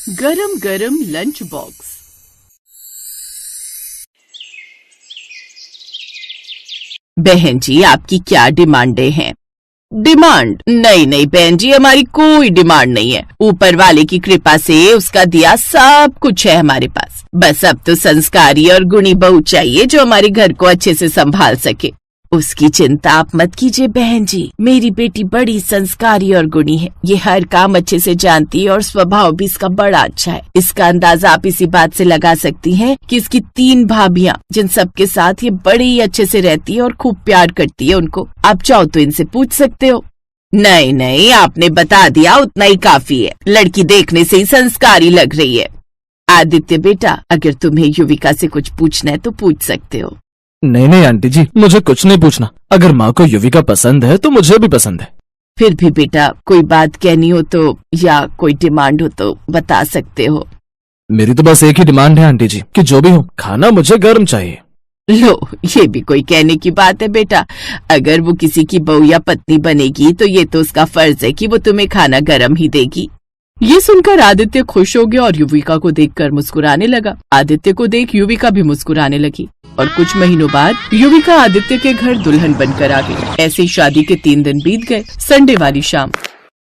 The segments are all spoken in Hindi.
गरम गरम लंच बॉक्स। बहन जी, आपकी क्या डिमांडें हैं? डिमांड? नहीं नहीं बहन जी, हमारी कोई डिमांड नहीं है। ऊपर वाले की कृपा से उसका दिया सब कुछ है हमारे पास। बस अब तो संस्कारी और गुणी बहू चाहिए जो हमारे घर को अच्छे से संभाल सके। उसकी चिंता आप मत कीजिए बहन जी, मेरी बेटी बड़ी संस्कारी और गुणी है। ये हर काम अच्छे से जानती है और स्वभाव भी इसका बड़ा अच्छा है। इसका अंदाजा आप इसी बात से लगा सकती हैं कि इसकी 3 भाभियां, जिन सबके साथ ये बड़े ही अच्छे से रहती है और खूब प्यार करती है उनको। आप चाहो तो इनसे पूछ सकते हो। नहीं नहीं, आपने बता दिया उतना ही काफी है। लड़की देखने से ही संस्कारी लग रही है। आदित्य बेटा, अगर तुम्हें युविका से कुछ पूछना है तो पूछ सकते हो। नहीं नहीं आंटी जी, मुझे कुछ नहीं पूछना। अगर माँ को युविका पसंद है तो मुझे भी पसंद है। फिर भी बेटा, कोई बात कहनी हो तो या कोई डिमांड हो तो बता सकते हो। मेरी तो बस एक ही डिमांड है आंटी जी, कि जो भी हो खाना मुझे गर्म चाहिए। लो, ये भी कोई कहने की बात है बेटा। अगर वो किसी की बहू या पत्नी बनेगी तो ये तो उसका फर्ज है कि वो तुम्हें खाना गर्म ही देगी। ये सुनकर आदित्य खुश हो गया और युविका को देखकर मुस्कुराने लगा। आदित्य को देख युविका भी मुस्कुराने लगी और कुछ महीनों बाद युविका आदित्य के घर दुल्हन बनकर आ गई। ऐसे ही शादी के 3 दिन बीत गए। संडे वाली शाम।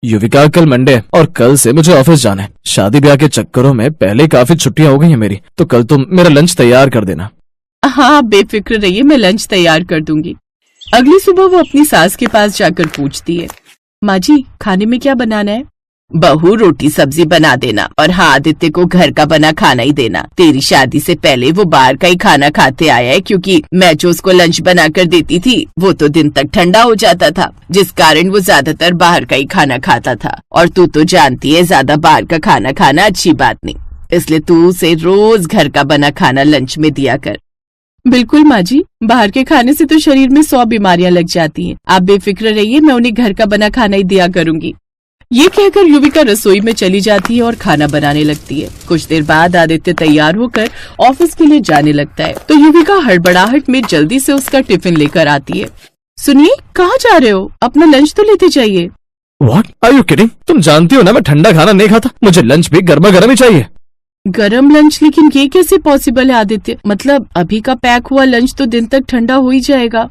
युविका, कल मंडे है और कल से मुझे ऑफिस जाना है। शादी ब्याह के चक्करों में पहले काफी छुट्टियां हो गई हैं मेरी, तो कल तुम मेरा लंच तैयार कर देना। हाँ, बेफिक्र रहिए, मैं लंच तैयार कर दूंगी। अगली सुबह वो अपनी सास के पास जाकर पूछती है, माँ जी खाने में क्या बनाना है? बहू, रोटी सब्जी बना देना, और हाँ, आदित्य को घर का बना खाना ही देना। तेरी शादी से पहले वो बाहर का ही खाना खाते आया है, क्योंकि मैं जो उसको लंच बना कर देती थी वो तो दिन तक ठंडा हो जाता था, जिस कारण वो ज्यादातर बाहर का ही खाना खाता था। और तू तो जानती है ज्यादा बाहर का खाना खाना अच्छी बात नहीं, इसलिए तू उसे रोज घर का बना खाना लंच में दिया कर। बिल्कुल माँ जी, बाहर के खाने से तो शरीर में 100 बीमारियां लग जाती हैं। आप बेफिक्र रहिए, मैं उन्हें घर का बना खाना ही दिया करूंगी। ये कहकर युविका रसोई में चली जाती है और खाना बनाने लगती है। कुछ देर बाद आदित्य तैयार होकर ऑफिस के लिए जाने लगता है, तो युविका हड़बड़ाहट में जल्दी से उसका टिफिन लेकर आती है। सुनिए, कहाँ जा रहे हो? अपना लंच तो लेते जाइए। What? Are you kidding? तुम जानती हो ना मैं ठंडा खाना नहीं खाता, मुझे लंच भी गर्मा गर्म ही चाहिए। गरम लंच? लेकिन ये कैसे पॉसिबल है आदित्य? मतलब अभी का पैक हुआ लंच तो दिन तक ठंडा हो ही जाएगा।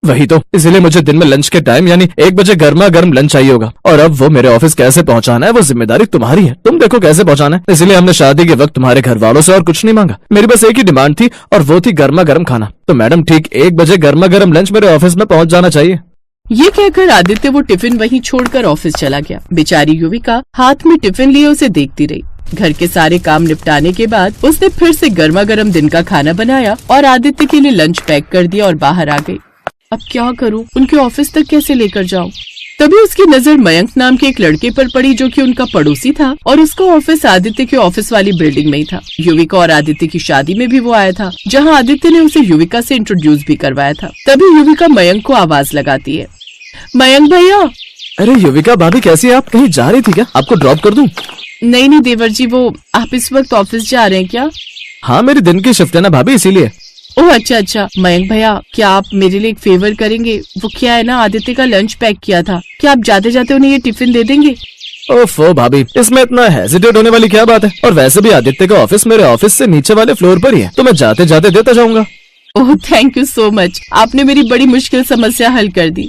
वही तो, इसलिए मुझे दिन में लंच के टाइम यानी 1 बजे गर्मा गर्म लंच चाहिए होगा। और अब वो मेरे ऑफिस कैसे पहुंचाना है वो जिम्मेदारी तुम्हारी है। तुम देखो कैसे पहुंचाना है। इसलिए हमने शादी के वक्त तुम्हारे घर वालों से और कुछ नहीं मांगा। मेरी बस एक ही डिमांड थी और वो थी गर्मा गर्म खाना। तो मैडम, ठीक 1 बजे गर्मा गर्म लंच मेरे ऑफिस में पहुंच जाना चाहिए। ये कहकर आदित्य वो टिफिन वहीं छोड़कर ऑफिस चला गया। बेचारी युविका हाथ में टिफिन लिए उसे देखती रही। घर के सारे काम निपटाने के बाद उसने फिर से गर्मा गर्म दिन का खाना बनाया और आदित्य के लिए लंच पैक कर दिया और बाहर आ गई। अब क्या करूं? उनके ऑफिस तक कैसे लेकर जाऊं? तभी उसकी नजर मयंक नाम के एक लड़के पर पड़ी जो कि उनका पड़ोसी था, और उसका ऑफिस आदित्य के ऑफिस वाली बिल्डिंग में ही था। युविका और आदित्य की शादी में भी वो आया था, जहां आदित्य ने उसे युविका से इंट्रोड्यूस भी करवाया था। तभी युविका मयंक को आवाज लगाती है, मयंक भैया। अरे युविका भाभी, कैसी है आप? कहीं जा रही थी क्या? आपको ड्रॉप कर दूं? नहीं नहीं देवर जी, वो आप इस वक्त ऑफिस जा रहे हैं क्या? हाँ, मेरी दिन की शिफ्ट है ना भाभी, इसीलिए। ओह अच्छा अच्छा। मयंक भैया, क्या आप मेरे लिए एक फेवर करेंगे? वो क्या है ना, आदित्य का लंच पैक किया था, क्या आप जाते जाते उन्हें ये टिफिन दे देंगे? ओफो भाभी, इसमें इतना हेजिटेट होने वाली क्या बात है? और वैसे भी आदित्य का ऑफिस मेरे ऑफिस से नीचे वाले फ्लोर पर ही है, तो मैं जाते जाते देता जाऊंगा। Oh thank you so much, आपने मेरी बड़ी मुश्किल समस्या हल कर दी।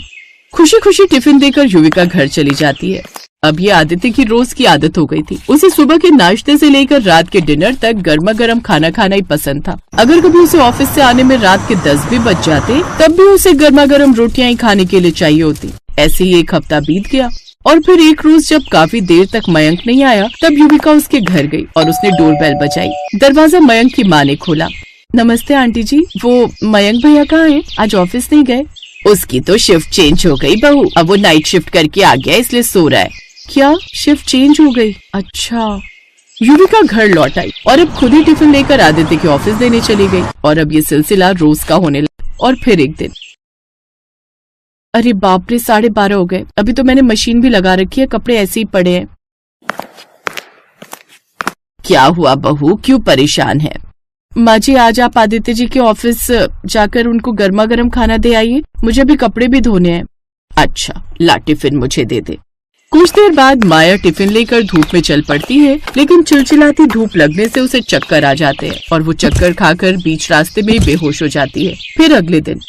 खुशी खुशी टिफिन देकर युविका घर चली जाती है। अब ये आदित्य की रोज की आदत हो गई थी। उसे सुबह के नाश्ते से लेकर रात के डिनर तक गर्मा गर्म खाना खाना ही पसंद था। अगर कभी उसे ऑफिस से आने में रात के 10 भी बज जाते, तब भी उसे गर्मा गर्म रोटियां ही खाने के लिए चाहिए होती। ऐसे ही 1 हफ्ता बीत गया और फिर एक रोज जब काफी देर तक मयंक नहीं आया, तब युविका उसके घर गई और उसने डोरबेल बजाई। दरवाजा मयंक की माँ ने खोला। नमस्ते आंटी जी, वो मयंक भैया कहाँ हैं? आज ऑफिस नहीं गए? उसकी तो शिफ्ट चेंज हो गई बहू, अब वो नाइट शिफ्ट करके आ गया, इसलिए सो रहा है। क्या शिफ्ट चेंज हो गई? अच्छा। युविका घर लौट आई और अब खुद ही टिफिन लेकर आदित्य के ऑफिस देने चली गई। और अब ये सिलसिला रोज का होने लगा। और फिर एक दिन, अरे बाप रे, 12:30 हो गए। अभी तो मैंने मशीन भी लगा रखी है, कपड़े ऐसे ही पड़े हैं। क्या हुआ बहू, क्यों परेशान है? माँ जी, आज आप आदित्य जी के ऑफिस जाकर उनको गर्मा गर्म खाना दे आइए, मुझे भी कपड़े भी धोने हैं। अच्छा, ला टिफिन मुझे दे दे। कुछ देर बाद माया टिफिन लेकर धूप में चल पड़ती है, लेकिन चिलचिलाती धूप लगने से उसे चक्कर आ जाते हैं और वो चक्कर खाकर बीच रास्ते में बेहोश हो जाती है। फिर अगले दिन,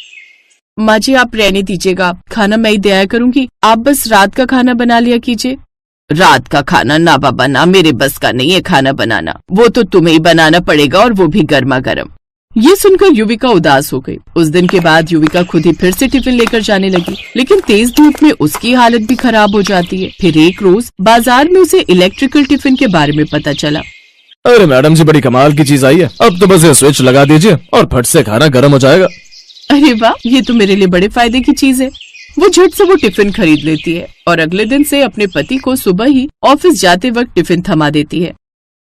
माँ जी आप रहने दीजिएगा, खाना मैं ही दे आया करूंगी, आप बस रात का खाना बना लिया कीजिए। रात का खाना ना बाबा ना, मेरे बस का नहीं है खाना बनाना, वो तो तुम्हें ही बनाना पड़ेगा और वो भी गर्मा गर्म। ये सुनकर युविका उदास हो गई। उस दिन के बाद युविका खुद ही फिर से टिफिन लेकर जाने लगी, लेकिन तेज धूप में उसकी हालत भी खराब हो जाती है। फिर एक रोज बाजार में उसे इलेक्ट्रिकल टिफिन के बारे में पता चला। अरे मैडम जी, बड़ी कमाल की चीज आई है, अब तो बस ये स्विच लगा दीजिए और फट से खाना गर्म हो जाएगा। अरे वाह, ये तो मेरे लिए बड़े फायदे की चीज है। वो झट से वो टिफिन खरीद लेती है और अगले दिन से अपने पति को सुबह ही ऑफिस जाते वक्त टिफिन थमा देती है।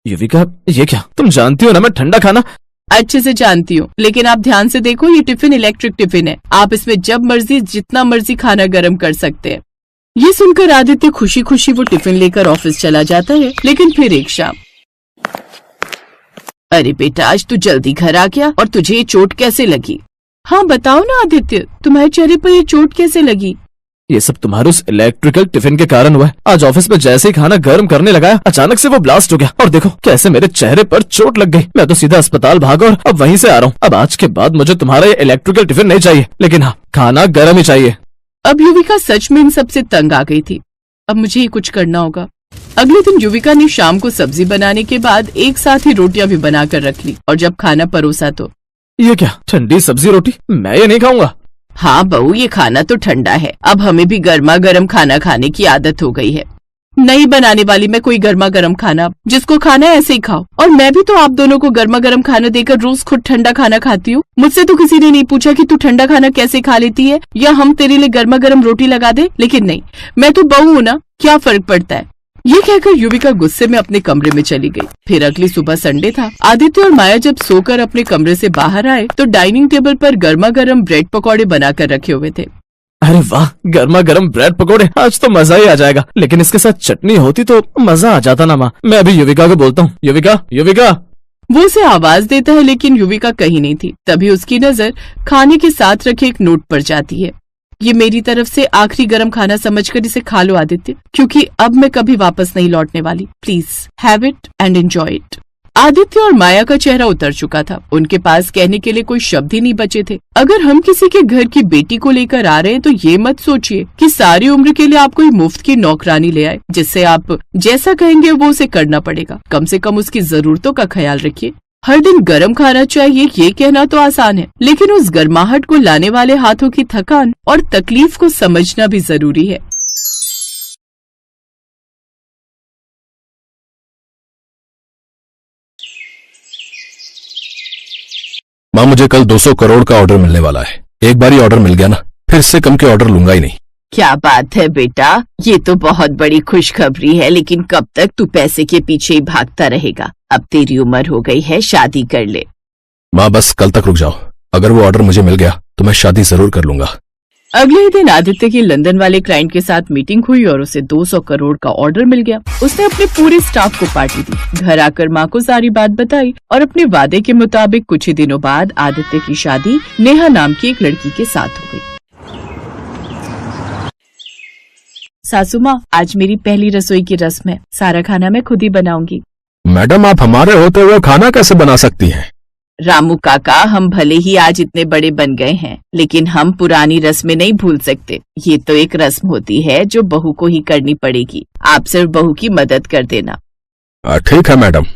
युविका, ये क्या? तुम जानती हो ना मैं ठंडा खाना अच्छे से जानती हूँ, लेकिन आप ध्यान से देखो, ये टिफिन इलेक्ट्रिक टिफिन है, आप इसमें जब मर्जी जितना मर्जी खाना गर्म कर सकते हैं। ये सुनकर आदित्य खुशी खुशी वो टिफिन लेकर ऑफिस चला जाता है। लेकिन फिर एक शाम, अरे बेटा आज तू जल्दी घर आ गया, और तुझे ये चोट कैसे लगी? हाँ बताओ ना आदित्य, तुम्हारे चेहरे पर ये चोट कैसे लगी? ये सब तुम्हारे उस इलेक्ट्रिकल टिफिन के कारण हुआ है। आज ऑफिस में जैसे ही खाना गर्म करने लगाया, अचानक से वो ब्लास्ट हो गया और देखो कैसे मेरे चेहरे पर चोट लग गई। मैं तो सीधा अस्पताल भागा और अब वहीं से आ रहा हूँ। अब आज के बाद मुझे तुम्हारा ये इलेक्ट्रिकल टिफिन नहीं चाहिए, लेकिन हाँ खाना गर्म ही चाहिए। अब युविका सच में इन सबसे तंग आ गई थी। अब मुझे ही कुछ करना होगा। अगले दिन युविका ने शाम को सब्जी बनाने के बाद एक साथ ही रोटियां भी बनाकर रख ली, और जब खाना परोसा तो ये क्या, ठंडी सब्जी रोटी? मैं ये नहीं खाऊंगा। हाँ बहू, ये खाना तो ठंडा है, अब हमें भी गर्मा गर्म खाना खाने की आदत हो गई है। नहीं बनाने वाली मैं कोई गर्मा गर्म खाना, जिसको खाना है ऐसे ही खाओ। और मैं भी तो आप दोनों को गर्मा गर्म खाना देकर रोज खुद ठंडा खाना खाती हूँ। मुझसे तो किसी ने नहीं पूछा कि तू ठंडा खाना कैसे खा लेती है, या हम तेरे लिए गर्मा गर्म रोटी लगा दे। लेकिन नहीं, मैं तो बहू हूँ ना, क्या फर्क पड़ता है। ये कहकर युविका गुस्से में अपने कमरे में चली गई। फिर अगली सुबह संडे था। आदित्य और माया जब सोकर अपने कमरे से बाहर आए तो डाइनिंग टेबल पर गर्मा गर्म ब्रेड पकौड़े बनाकर रखे हुए थे। अरे वाह, गर्मा गर्म ब्रेड पकोड़े, आज तो मजा ही आ जाएगा। लेकिन इसके साथ चटनी होती तो मजा आ जाता ना माँ। मैं अभी युविका को बोलता हूँ। युविका, युविका। वो उसे आवाज देता है, लेकिन युविका कहीं नहीं थी। तभी उसकी नजर खाने के साथ रखे एक नोट पर जाती है। ये मेरी तरफ से आखिरी गर्म खाना समझकर इसे खा लो आदित्य, क्योंकि अब मैं कभी वापस नहीं लौटने वाली। Please have it and enjoy it. Aditya और माया का चेहरा उतर चुका था। उनके पास कहने के लिए कोई शब्द ही नहीं बचे थे। अगर हम किसी के घर की बेटी को लेकर आ रहे हैं तो ये मत सोचिए कि सारी उम्र के लिए आप कोई मुफ्त की नौकरानी ले आए, जिससे आप जैसा कहेंगे वो उसे करना पड़ेगा। कम से कम उसकी जरूरतों का ख्याल रखिए। हर दिन गर्म खाना चाहिए ये कहना तो आसान है, लेकिन उस गर्माहट को लाने वाले हाथों की थकान और तकलीफ को समझना भी जरूरी है। माँ, मुझे कल 200 करोड़ का ऑर्डर मिलने वाला है। एक बार ही ऑर्डर मिल गया ना, फिर इससे कम के ऑर्डर लूंगा ही नहीं। क्या बात है बेटा, ये तो बहुत बड़ी खुशखबरी है, लेकिन कब तक तू पैसे के पीछे ही भागता रहेगा? अब तेरी उम्र हो गई है, शादी कर ले। माँ बस कल तक रुक जाओ, अगर वो ऑर्डर मुझे मिल गया तो मैं शादी जरूर कर लूंगा। अगले ही दिन आदित्य की लंदन वाले क्लाइंट के साथ मीटिंग हुई और उसे 200 करोड़ का ऑर्डर मिल गया। उसने अपने पूरे स्टाफ को पार्टी दी, घर आकर माँ को सारी बात बताई और अपने वादे के मुताबिक कुछ ही दिनों बाद आदित्य की शादी नेहा नाम की एक लड़की के साथ हो गई। सासू माँ, आज मेरी पहली रसोई की रस्म है, सारा खाना मैं खुद ही बनाऊंगी। मैडम, आप हमारे होते हुए खाना कैसे बना सकती हैं? रामू काका, हम भले ही आज इतने बड़े बन गए हैं, लेकिन हम पुरानी रस्में नहीं भूल सकते। ये तो एक रस्म होती है जो बहू को ही करनी पड़ेगी। आप सिर्फ बहू की मदद कर देना। ठीक है मैडम।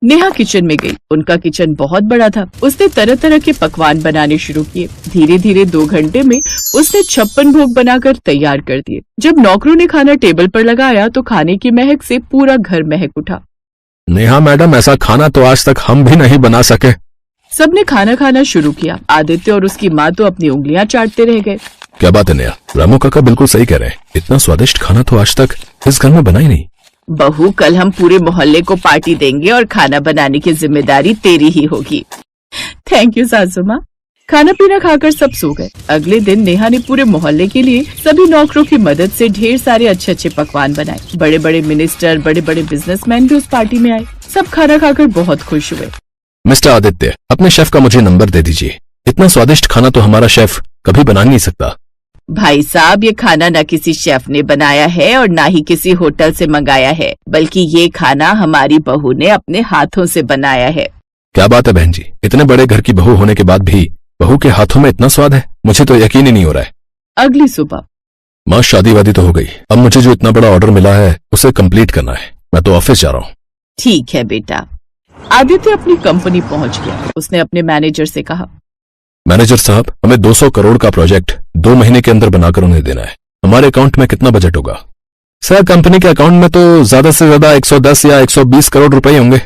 नेहा किचन में गई। उनका किचन बहुत बड़ा था। उसने तरह तरह के पकवान बनाने शुरू किए। धीरे धीरे 2 घंटे में उसने 56 भोग बनाकर तैयार कर दिए। जब नौकरों ने खाना टेबल पर लगाया तो खाने की महक से पूरा घर महक उठा। नेहा मैडम, ऐसा खाना तो आज तक हम भी नहीं बना सके। सबने खाना खाना शुरू किया। आदित्य और उसकी माँ तो अपनी उंगलियां चाटते रह गए। क्या बात है नेहा, रामू काका बिल्कुल सही कह रहे हैं। इतना स्वादिष्ट खाना तो आज तक इस घर में बना ही नहीं। बहू, कल हम पूरे मोहल्ले को पार्टी देंगे और खाना बनाने की जिम्मेदारी तेरी ही होगी। थैंक यू सासू माँ। खाना पीना खाकर सब सो गए। अगले दिन नेहा ने पूरे मोहल्ले के लिए सभी नौकरों की मदद से ढेर सारे अच्छे अच्छे पकवान बनाए। बड़े बड़े मिनिस्टर, बड़े बड़े बिजनेसमैन भी उस पार्टी में आए। सब खाना खाकर बहुत खुश हुए। मिस्टर आदित्य, अपने शेफ का मुझे नंबर दे दीजिए। इतना स्वादिष्ट खाना तो हमारा शेफ कभी बना नहीं सकता। भाई साहब, ये खाना न किसी शेफ ने बनाया है और ना ही किसी होटल से मंगाया है, बल्कि ये खाना हमारी बहू ने अपने हाथों से बनाया है। क्या बात है बहन जी, इतने बड़े घर की बहू होने के बाद भी बहू के हाथों में इतना स्वाद है, मुझे तो यकीन ही नहीं हो रहा है। अगली सुबह। माँ शादी वादी तो हो गई, अब मुझे जो इतना बड़ा ऑर्डर मिला है उसे कंप्लीट करना है। मैं तो ऑफिस जा रहा हूँ। ठीक है बेटा। आदित्य अपनी कंपनी पहुंच गया। उसने अपने मैनेजर से कहा, मैनेजर साहब, हमें 200 करोड़ का प्रोजेक्ट 2 महीने के अंदर बनाकर उन्हें देना है। हमारे अकाउंट में कितना बजट होगा? सर, कंपनी के अकाउंट में तो ज्यादा से ज्यादा 110 या 120 करोड़ रुपए होंगे।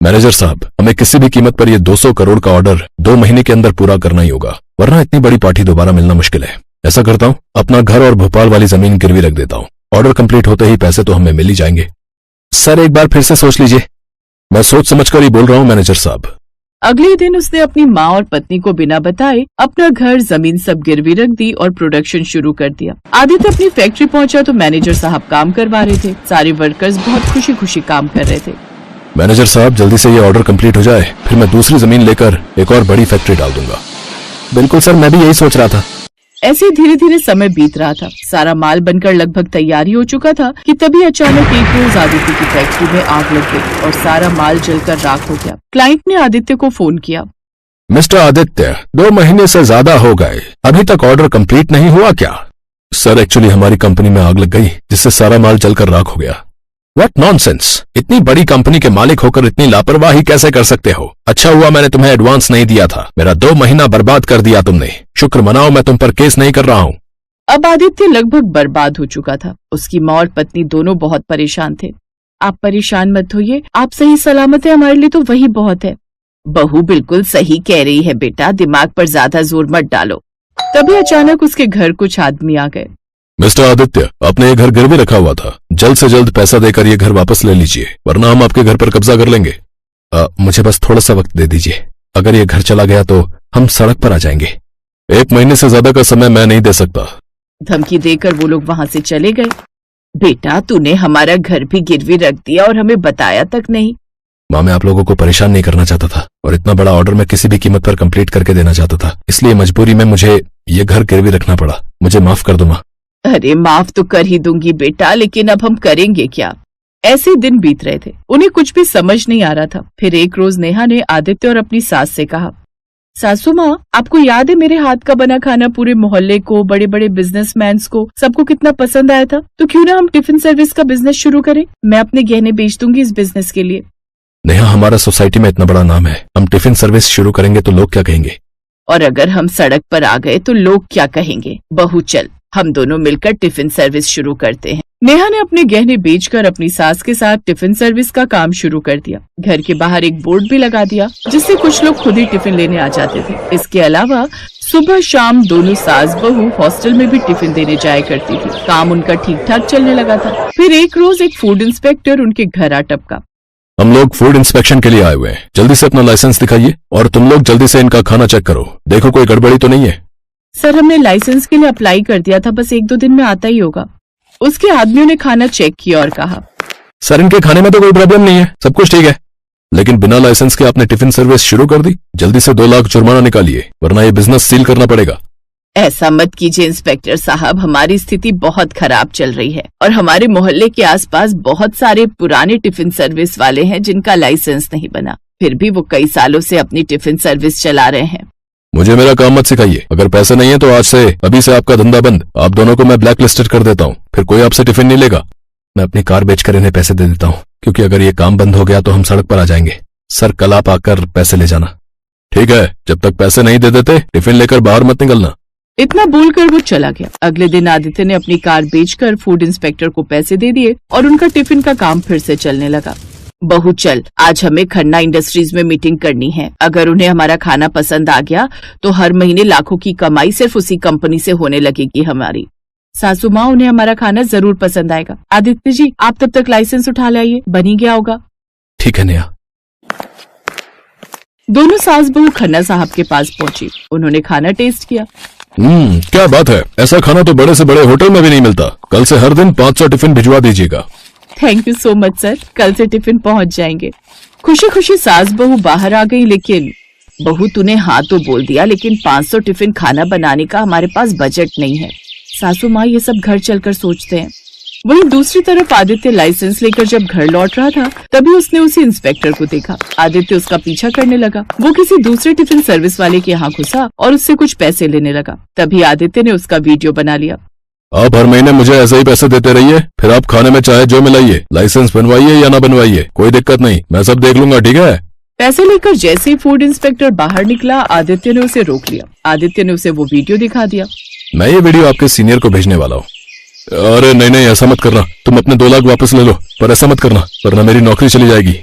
मैनेजर साहब, हमें किसी भी कीमत पर यह 200 करोड़ का ऑर्डर 2 महीने के अंदर पूरा करना ही होगा, वरना इतनी बड़ी पार्टी दोबारा मिलना मुश्किल है। ऐसा करता हूँ, अपना घर और भोपाल वाली जमीन गिरवी रख देता हूँ। ऑर्डर कंप्लीट होते ही पैसे तो हमें मिल ही जाएंगे। सर, एक बार फिर से सोच लीजिए। मैं सोच समझकर ही बोल रहा हूँ मैनेजर साहब। अगले दिन उसने अपनी माँ और पत्नी को बिना बताए अपना घर जमीन सब गिरवी रख दी और प्रोडक्शन शुरू कर दिया। आदित्य अपनी फैक्ट्री पहुंचा तो मैनेजर साहब काम करवा रहे थे। सारे वर्कर्स बहुत खुशी खुशी काम कर रहे थे। मैनेजर साहब, जल्दी से ये ऑर्डर कंप्लीट हो जाए, फिर मैं दूसरी जमीन लेकर एक और बड़ी फैक्ट्री डाल दूंगा। बिल्कुल सर, मैं भी यही सोच रहा था। ऐसे धीरे धीरे समय बीत रहा था। सारा माल बनकर लगभग तैयारी हो चुका था कि तभी अचानक एक रोज आदित्य की फैक्ट्री में आग लग गई और सारा माल जलकर राख हो गया। क्लाइंट ने आदित्य को फोन किया। मिस्टर आदित्य, 2 महीने से ज्यादा हो गए, अभी तक ऑर्डर कंप्लीट नहीं हुआ क्या? सर, एक्चुअली हमारी कंपनी में आग लग गई, जिससे सारा माल जलकर राख हो गया। What nonsense! इतनी बड़ी कंपनी के मालिक होकर इतनी लापरवाही कैसे कर सकते हो? अच्छा हुआ मैंने तुम्हें एडवांस नहीं दिया था, मेरा 2 महीना बर्बाद कर दिया तुमने। शुक्र मनाओ, मैं तुम पर केस नहीं कर रहा हूँ। अब आदित्य लगभग बर्बाद हो चुका था। उसकी माँ और पत्नी दोनों बहुत परेशान थे। आप परेशान मत होइए, आप सही सलामत है, हमारे लिए तो वही बहुत है। बहू बिल्कुल सही कह रही है बेटा, दिमाग पर ज्यादा जोर मत डालो। तभी अचानक उसके घर कुछ आदमी आ गए। मिस्टर आदित्य, आपने ये घर गिरवी रखा हुआ था, जल्द से जल्द पैसा देकर ये घर वापस ले लीजिए, वरना हम आपके घर पर कब्जा कर लेंगे। मुझे बस थोड़ा सा वक्त दे दीजिए, अगर ये घर चला गया तो हम सड़क पर आ जाएंगे। 1 महीने से ज्यादा का समय मैं नहीं दे सकता। धमकी देकर वो लोग वहाँ से चले गए। बेटा, तूने हमारा घर भी गिरवी रख दिया और हमें बताया तक नहीं। माँ, मैं आप लोगों को परेशान नहीं करना चाहता था और इतना बड़ा ऑर्डर मैं किसी भी कीमत पर कंप्लीट करके देना चाहता था, इसलिए मजबूरी में मुझे ये घर गिरवी रखना पड़ा। मुझे माफ कर दो माँ। अरे माफ तो कर ही दूंगी बेटा, लेकिन अब हम करेंगे क्या? ऐसे दिन बीत रहे थे, उन्हें कुछ भी समझ नहीं आ रहा था। फिर एक रोज नेहा ने आदित्य और अपनी सास से कहा, सासू माँ, आपको याद है मेरे हाथ का बना खाना पूरे मोहल्ले को, बड़े बड़े बिजनेसमैन को, सबको कितना पसंद आया था? तो क्यों ना हम टिफिन सर्विस का बिजनेस शुरू करें? मैं अपने गहने बेच दूंगी इस बिजनेस के लिए। नेहा, हमारा सोसाइटी में इतना बड़ा नाम है, हम टिफिन सर्विस शुरू करेंगे तो लोग क्या कहेंगे? और अगर हम सड़क पर आ गए तो लोग क्या कहेंगे? बहू चल, हम दोनों मिलकर टिफिन सर्विस शुरू करते हैं। नेहा ने अपने गहने बेचकर अपनी सास के साथ टिफिन सर्विस का काम शुरू कर दिया। घर के बाहर एक बोर्ड भी लगा दिया, जिससे कुछ लोग खुद ही टिफिन लेने आ जाते थे। इसके अलावा सुबह शाम दोनों सास बहू हॉस्टल में भी टिफिन देने जाया करती थी। काम उनका ठीक ठाक चलने लगा था। फिर एक रोज एक फूड इंस्पेक्टर उनके घर आ टपका। हम लोग फूड इंस्पेक्शन के लिए आए हुए हैं, जल्दी से अपना लाइसेंस दिखाइए और तुम लोग जल्दी से इनका खाना चेक करो, देखो कोई गड़बड़ी तो नहीं है। सर, हमने लाइसेंस के लिए अप्लाई कर दिया था, बस 1-2 दिन में आता ही होगा। उसके आदमियों ने खाना चेक किया और कहा, सर, इनके खाने में तो कोई प्रॉब्लम नहीं है, सब कुछ ठीक है, लेकिन बिना लाइसेंस के आपने टिफिन सर्विस शुरू कर दी। जल्दी से 2 लाख जुर्माना निकालिए, वरना ये बिजनेस सील करना पड़ेगा। ऐसा मत कीजिए इंस्पेक्टर साहब, हमारी स्थिति बहुत खराब चल रही है और हमारे मोहल्ले के आसपास बहुत सारे पुराने टिफिन सर्विस वाले हैं जिनका लाइसेंस नहीं बना, फिर भी वो कई सालों से अपनी टिफिन सर्विस चला रहे हैं। मुझे मेरा काम मत सिखाइए, अगर पैसे नहीं है तो आज से अभी से आपका धंधा बंद। आप दोनों को मैं ब्लैक लिस्टेड कर देता हूँ, फिर कोई आपसे टिफिन नहीं लेगा। मैं अपनी कार बेचकर इन्हें पैसे दे देता हूँ, क्योंकि अगर ये काम बंद हो गया तो हम सड़क पर आ जाएंगे। सर, कल आप आकर पैसे ले जाना। ठीक है, जब तक पैसे नहीं दे देते टिफिन लेकर बाहर मत निकलना। इतना बोलकर वो चला गया। अगले दिन आदित्य ने अपनी कार बेचकर फूड इंस्पेक्टर को पैसे दे दिए और उनका टिफिन का काम फिर से चलने लगा। बहू चल, आज हमें खन्ना इंडस्ट्रीज में मीटिंग करनी है। अगर उन्हें हमारा खाना पसंद आ गया तो हर महीने लाखों की कमाई सिर्फ उसी कंपनी से होने लगेगी हमारी। सासू माँ, उन्हें हमारा खाना जरूर पसंद आएगा। आदित्य जी, आप तब तक लाइसेंस उठा लाइए, बन ही गया होगा। ठीक है नेहा। दोनों सास बहू खन्ना साहब के पास पहुंची। उन्होंने खाना टेस्ट किया। क्या बात है, ऐसा खाना तो बड़े से बड़े होटल में भी नहीं मिलता। कल से हर दिन 500 टिफिन भिजवा दीजिएगा। Thank you so much sir, कल से टिफिन पहुंच जाएंगे। खुशी खुशी सास बहू बाहर आ गई। लेकिन बहू, तूने हाँ तो बोल दिया, लेकिन 500 टिफिन खाना बनाने का हमारे पास बजट नहीं है। सासू माँ ये सब घर चलकर सोचते हैं। वहीं दूसरी तरफ आदित्य लाइसेंस लेकर जब घर लौट रहा था तभी उसने उसी इंस्पेक्टर को देखा। आदित्य उसका पीछा करने लगा। वो किसी दूसरे टिफिन सर्विस वाले के यहाँ घुसा और उससे कुछ पैसे लेने लगा। तभी आदित्य ने उसका वीडियो बना लिया। आप हर महीने मुझे ऐसे ही पैसे देते रहिए, फिर आप खाने में चाहे जो मिलाइए, लाइसेंस बनवाइए या ना बनवाइए, कोई दिक्कत नहीं, मैं सब देख लूंगा, ठीक है। पैसे लेकर जैसे ही फूड इंस्पेक्टर बाहर निकला आदित्य ने उसे रोक लिया। आदित्य ने उसे वो वीडियो दिखा दिया। मैं ये वीडियो आपके सीनियर को भेजने वाला हूँ। अरे नहीं नहीं, ऐसा मत करना, तुम अपने 2 लाख वापस ले लो, पर ऐसा मत करना वरना मेरी नौकरी चली जाएगी।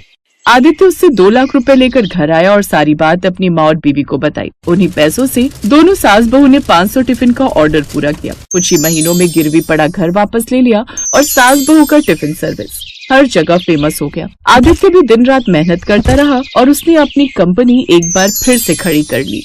आदित्य उससे 2 लाख रुपए लेकर घर आया और सारी बात अपनी माँ और बीवी को बताई। उन्हीं पैसों से दोनों सास बहू ने 500 टिफिन का ऑर्डर पूरा किया। कुछ ही महीनों में गिरवी पड़ा घर वापस ले लिया और सास बहू का टिफिन सर्विस हर जगह फेमस हो गया। आदित्य भी दिन रात मेहनत करता रहा और उसने अपनी कंपनी एक बार फिर से खड़ी कर ली।